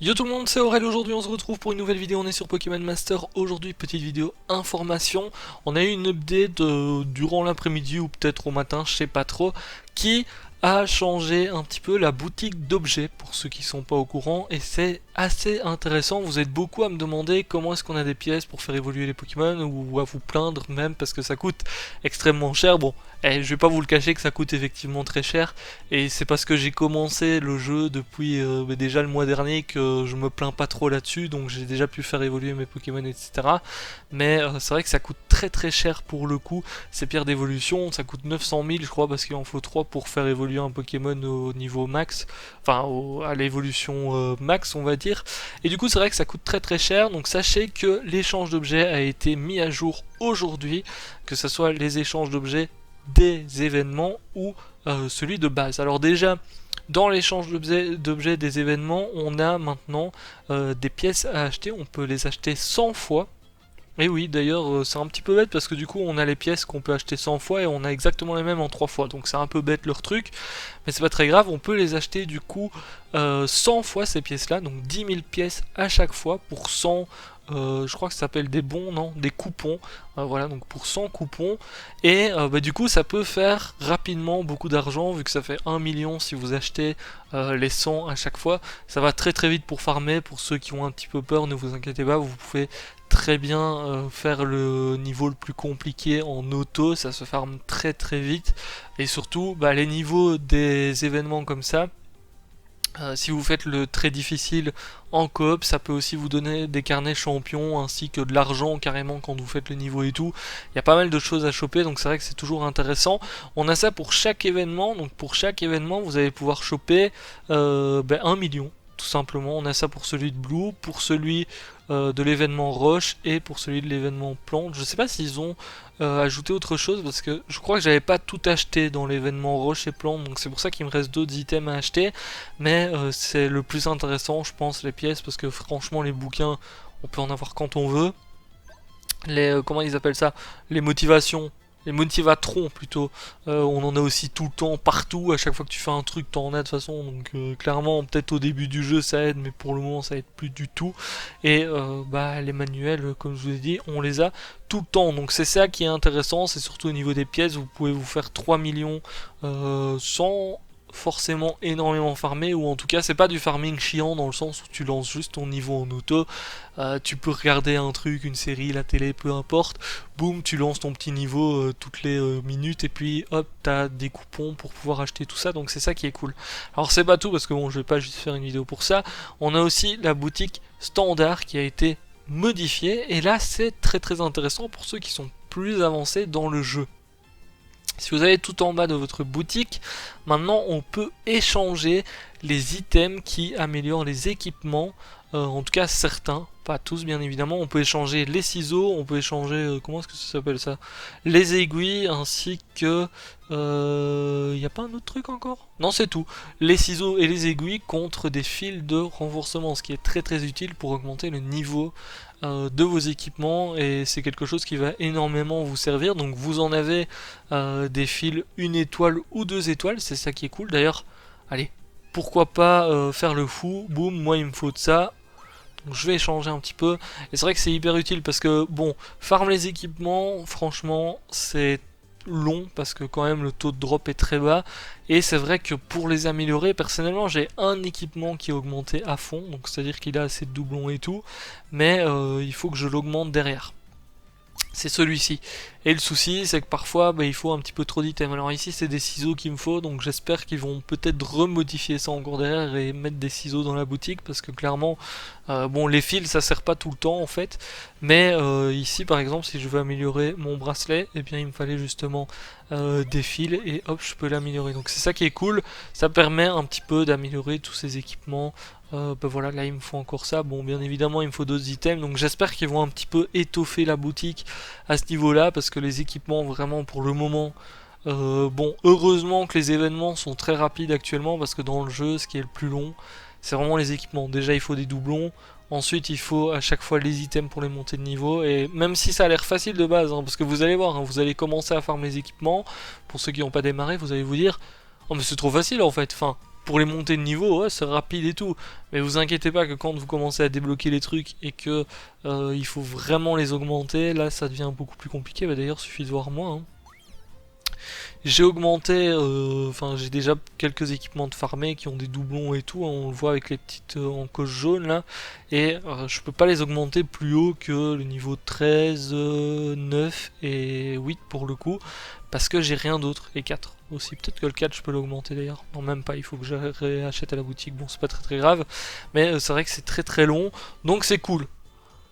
Yo tout le monde, c'est Aurel. Aujourd'hui on se retrouve pour une nouvelle vidéo, on est sur Pokémon Master. Aujourd'hui petite vidéo information. On a eu une update durant l'après-midi ou peut-être au matin, je sais pas trop, qui a changé un petit peu la boutique d'objets pour ceux qui sont pas au courant, et c'est assez intéressant. Vous êtes beaucoup à me demander comment est-ce qu'on a des pièces pour faire évoluer les Pokémon, ou à vous plaindre même parce que ça coûte extrêmement cher. Bon, je vais pas vous le cacher que ça coûte effectivement très cher, et c'est parce que j'ai commencé le jeu depuis déjà le mois dernier que je me plains pas trop là-dessus, donc j'ai déjà pu faire évoluer mes Pokémon, etc. Mais c'est vrai que ça coûte très très cher pour le coup. Ces pierres d'évolution, ça coûte 900 000 je crois, parce qu'il en faut 3 pour faire évoluer un Pokémon au niveau max, enfin à l'évolution max on va dire. Et du coup c'est vrai que ça coûte très très cher, donc sachez que l'échange d'objets a été mis à jour aujourd'hui, que ce soit les échanges d'objets des événements ou celui de base. Alors déjà, dans l'échange d'objets des événements, on a maintenant des pièces à acheter, on peut les acheter 100 fois. Et oui, d'ailleurs, c'est un petit peu bête parce que du coup, on a les pièces qu'on peut acheter 100 fois et on a exactement les mêmes en 3 fois. Donc c'est un peu bête leur truc, mais c'est pas très grave, on peut les acheter du coup 100 fois ces pièces-là, donc 10 000 pièces à chaque fois pour 100. Je crois que ça s'appelle des bons, non, des coupons. Voilà, donc pour 100 coupons. Et du coup, ça peut faire rapidement beaucoup d'argent, vu que ça fait 1 million si vous achetez les 100 à chaque fois. Ça va très très vite pour farmer. Pour ceux qui ont un petit peu peur, ne vous inquiétez pas, vous pouvez très bien faire le niveau le plus compliqué en auto. Ça se farme très très vite. Et surtout, les niveaux des événements comme ça, si vous faites le très difficile en coop, ça peut aussi vous donner des carnets champions ainsi que de l'argent carrément quand vous faites le niveau et tout. Il y a pas mal de choses à choper, donc c'est vrai que c'est toujours intéressant. On a ça pour chaque événement, donc pour chaque événement vous allez pouvoir choper 1 million. Tout simplement, on a ça pour celui de Blue, pour celui de l'événement Roche et pour celui de l'événement Plante. Je sais pas s'ils ont ajouté autre chose parce que je crois que j'avais pas tout acheté dans l'événement Roche et Plante, donc c'est pour ça qu'il me reste d'autres items à acheter. Mais c'est le plus intéressant, je pense, les pièces, parce que franchement, les bouquins, on peut en avoir quand on veut. Les comment ils appellent ça, les motivations, les motivatrons plutôt, on en a aussi tout le temps, partout. À chaque fois que tu fais un truc, t'en as de toute façon, donc clairement peut-être au début du jeu ça aide, mais pour le moment ça aide plus du tout. Et les manuels, comme je vous ai dit, on les a tout le temps, donc c'est ça qui est intéressant. C'est surtout au niveau des pièces, vous pouvez vous faire 3 millions sans forcément énormément farmer, ou en tout cas c'est pas du farming chiant dans le sens où tu lances juste ton niveau en auto. Tu peux regarder un truc, une série, la télé, peu importe, boum, tu lances ton petit niveau toutes les minutes, et puis hop, t'as des coupons pour pouvoir acheter tout ça, donc c'est ça qui est cool. Alors c'est pas tout, parce que bon, je vais pas juste faire une vidéo pour ça. On a aussi la boutique standard qui a été modifiée, et là c'est très très intéressant pour ceux qui sont plus avancés dans le jeu. Si vous allez tout en bas de votre boutique, maintenant on peut échanger les items qui améliorent les équipements, en tout cas certains, pas tous bien évidemment. On peut échanger les ciseaux, on peut échanger, comment est-ce que ça s'appelle ça, les aiguilles, ainsi que... Il n'y a pas un autre truc encore? Non, c'est tout. Les ciseaux et les aiguilles contre des fils de renforcement, ce qui est très très utile pour augmenter le niveau de vos équipements, et c'est quelque chose qui va énormément vous servir. Donc vous en avez des fils 1 étoile ou 2 étoiles, c'est ça qui est cool. D'ailleurs, allez, pourquoi pas faire le fou, boum, moi il me faut de ça. Donc je vais échanger un petit peu, et c'est vrai que c'est hyper utile parce que bon, farm les équipements, franchement c'est long parce que quand même le taux de drop est très bas, et c'est vrai que pour les améliorer, personnellement j'ai un équipement qui est augmenté à fond, donc c'est à dire qu'il a assez de doublons et tout, mais il faut que je l'augmente derrière. C'est celui-ci. Et le souci, c'est que parfois, il faut un petit peu trop d'items. Alors ici, c'est des ciseaux qu'il me faut, donc j'espère qu'ils vont peut-être remodifier ça encore derrière et mettre des ciseaux dans la boutique, parce que clairement, bon, les fils, ça sert pas tout le temps en fait. Mais ici, par exemple, si je veux améliorer mon bracelet, eh bien, il me fallait justement des fils, et hop, je peux l'améliorer. Donc c'est ça qui est cool. Ça permet un petit peu d'améliorer tous ces équipements. Voilà, là il me faut encore ça. Bon, bien évidemment il me faut d'autres items, donc j'espère qu'ils vont un petit peu étoffer la boutique à ce niveau là, parce que les équipements vraiment pour le moment, bon, heureusement que les événements sont très rapides actuellement, parce que dans le jeu ce qui est le plus long c'est vraiment les équipements. Déjà il faut des doublons, ensuite il faut à chaque fois les items pour les montées de niveau, et même si ça a l'air facile de base, parce que vous allez voir, vous allez commencer à farmer les équipements, pour ceux qui n'ont pas démarré vous allez vous dire oh mais c'est trop facile en fait, enfin pour les montées de niveau, ouais, c'est rapide et tout. Mais vous inquiétez pas que quand vous commencez à débloquer les trucs et que il faut vraiment les augmenter, là ça devient beaucoup plus compliqué. Bah, d'ailleurs, suffit de voir moi, hein. J'ai augmenté, enfin j'ai déjà quelques équipements de farmé qui ont des doublons et tout, hein, on le voit avec les petites encoches jaunes là, et je peux pas les augmenter plus haut que le niveau 13, 9 et 8 pour le coup, parce que j'ai rien d'autre, et 4 aussi, peut-être que le 4 je peux l'augmenter d'ailleurs, non même pas, il faut que je réachète à la boutique, bon c'est pas très grave, mais c'est vrai que c'est très long, donc c'est cool.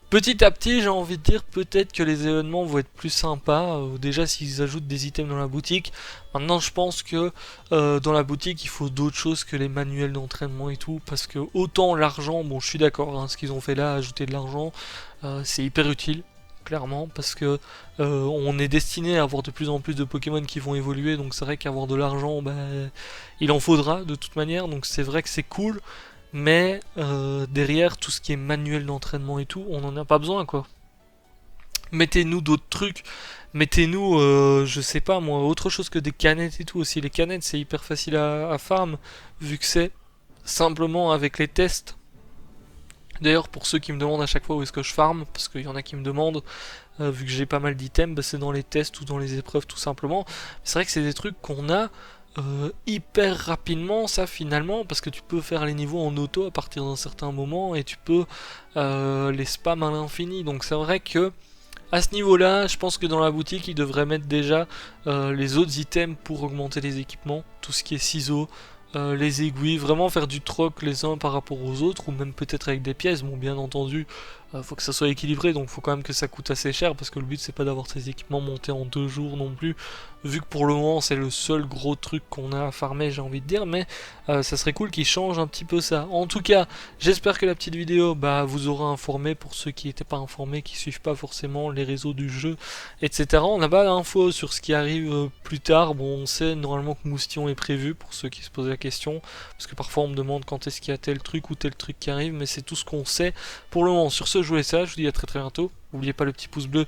Petit à petit, j'ai envie de dire peut-être que les événements vont être plus sympas. Déjà, s'ils ajoutent des items dans la boutique. Maintenant, je pense que dans la boutique, il faut d'autres choses que les manuels d'entraînement et tout. Parce que autant l'argent, bon, je suis d'accord, hein, ce qu'ils ont fait là, ajouter de l'argent, c'est hyper utile. Clairement, parce que on est destiné à avoir de plus en plus de Pokémon qui vont évoluer. Donc, c'est vrai qu'avoir de l'argent, bah, il en faudra de toute manière. Donc, c'est vrai que c'est cool. Mais derrière tout ce qui est manuel d'entraînement et tout, on n'en a pas besoin quoi. Mettez-nous d'autres trucs, mettez-nous, je sais pas moi, autre chose que des canettes et tout aussi. Les canettes c'est hyper facile à farm, vu que c'est simplement avec les tests. D'ailleurs pour ceux qui me demandent à chaque fois où est-ce que je farm, parce qu'il y en a qui me demandent, vu que j'ai pas mal d'items, bah, c'est dans les tests ou dans les épreuves tout simplement. C'est vrai que c'est des trucs qu'on a hyper rapidement ça finalement parce que tu peux faire les niveaux en auto à partir d'un certain moment et tu peux les spam à l'infini, donc c'est vrai que à ce niveau là je pense que dans la boutique ils devraient mettre déjà les autres items pour augmenter les équipements, tout ce qui est ciseaux, les aiguilles, vraiment faire du troc les uns par rapport aux autres ou même peut-être avec des pièces, bon bien entendu faut que ça soit équilibré, donc faut quand même que ça coûte assez cher parce que le but c'est pas d'avoir ces équipements montés en 2 jours non plus, vu que pour le moment c'est le seul gros truc qu'on a à farmer, j'ai envie de dire, mais ça serait cool qu'ils changent un petit peu ça. En tout cas, j'espère que la petite vidéo bah, vous aura informé pour ceux qui n'étaient pas informés, qui suivent pas forcément les réseaux du jeu, etc. On n'a pas d'infos sur ce qui arrive plus tard. Bon, on sait normalement que Moustillon est prévu pour ceux qui se posent la question, parce que parfois on me demande quand est-ce qu'il y a tel truc ou tel truc qui arrive, mais c'est tout ce qu'on sait pour le moment. Sur ce, je vous laisse ça, je vous dis à très bientôt. N'oubliez pas le petit pouce bleu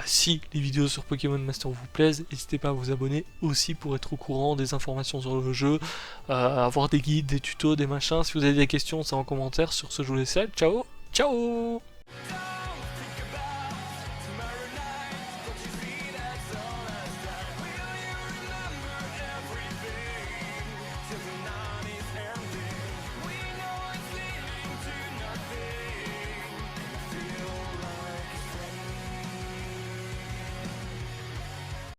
si les vidéos sur Pokémon Master vous plaisent. N'hésitez pas à vous abonner aussi pour être au courant des informations sur le jeu, avoir des guides, des tutos, des machins. Si vous avez des questions, c'est en commentaire. Sur ce, je vous laisse ça. Ciao, ciao.